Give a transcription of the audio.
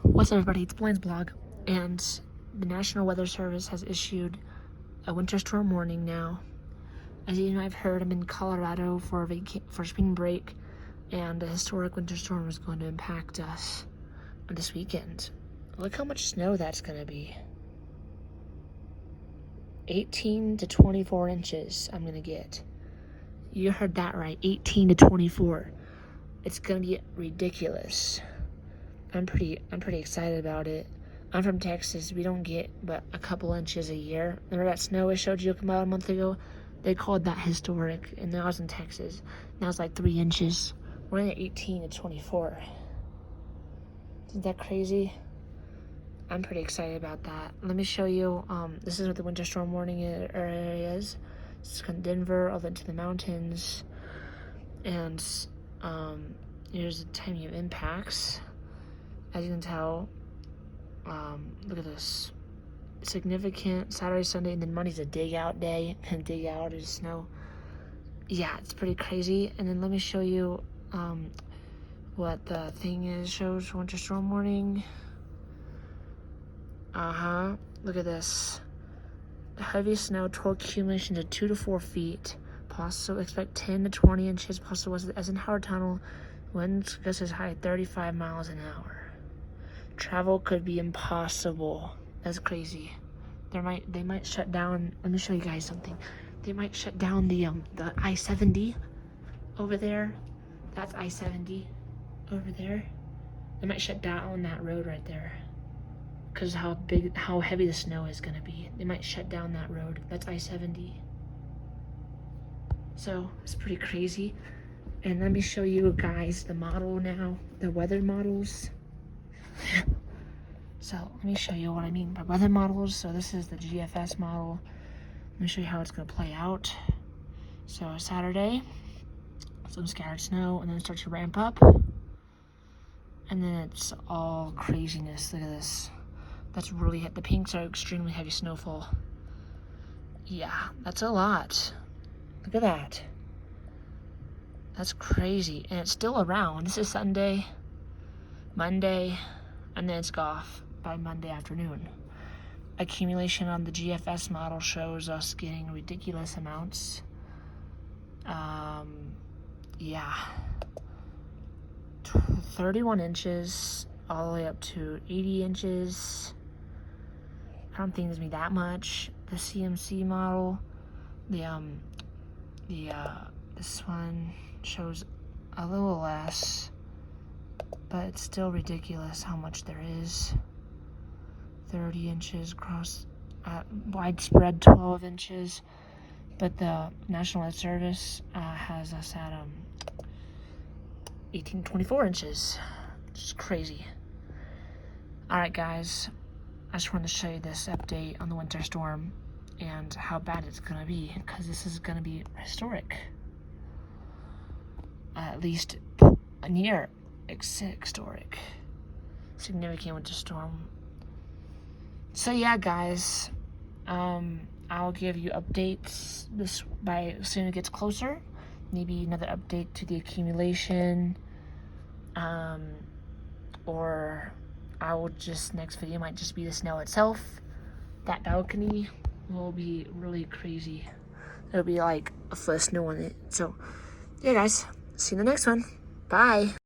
What's up, everybody? It's Blaine's blog, and the National Weather Service has issued a winter storm warning now. As you know, I've heard I'm in Colorado for spring break, and a historic winter storm is going to impact us this weekend. Look how much snow that's going to be. 18 to 24 inches I'm going to get. You heard that right, 18 to 24. It's going to be ridiculous. I'm pretty excited about it. I'm from Texas. We don't get but a couple inches a year. Remember that snow I showed you about a month ago? They called that historic, and that was in Texas. Now it's like 3 inches. We're in 18 to 24. Isn't that crazy? I'm pretty excited about that. Let me show you. This is what the winter storm warning area is. It's from Denver all into the mountains, and here's the timing of impacts. As you can tell, look at this. Significant Saturday, Sunday, and then Monday's a dig out day, and dig out is snow. Yeah, it's pretty crazy. And then let me show you what the thing is, shows winter storm warning. Look at this. Heavy snow, total accumulation to 2 to 4 feet. Possible expect 10 to 20 inches, possible as in Howard Tunnel. Winds gusts as high 35 miles an hour. Travel could be impossible. That's crazy. They might shut down. Let me show you guys something. They might shut down the I-70 over there. That's I-70 over there. They might shut down that road right there because how heavy the snow is gonna be. They might shut down that road. That's I-70. So it's pretty crazy. And let me show you guys the model now, the weather models. So let me show you what I mean by weather models. So this is the GFS model. Let me show you how it's going to play out. So Saturday, some scattered snow, and then it starts to ramp up. And then it's all craziness. Look at this. That's really the pinks are extremely heavy snowfall. Yeah, that's a lot. Look at that. That's crazy. And it's still around. This is Sunday, Monday, and then it's off by Monday afternoon. Accumulation on the GFS model shows us getting ridiculous amounts. Yeah. 31 inches all the way up to 80 inches. I don't think there's gonna be that much. The CMC model, this one shows a little less, but it's still ridiculous how much there is. 30 inches across, widespread 12 inches, but the National Weather Service has us at 18 to 24 inches, which is crazy. All right, guys, I just wanted to show you this update on the winter storm and how bad it's gonna be, because this is gonna be historic, at least near historic, significant winter storm. So yeah, guys, I'll give you updates as soon as it gets closer. Maybe another update to the accumulation, or I will just, next video might just be the snow itself. That balcony will be really crazy. It'll be like a foot of snow on it. So yeah, guys, see you in the next one. Bye.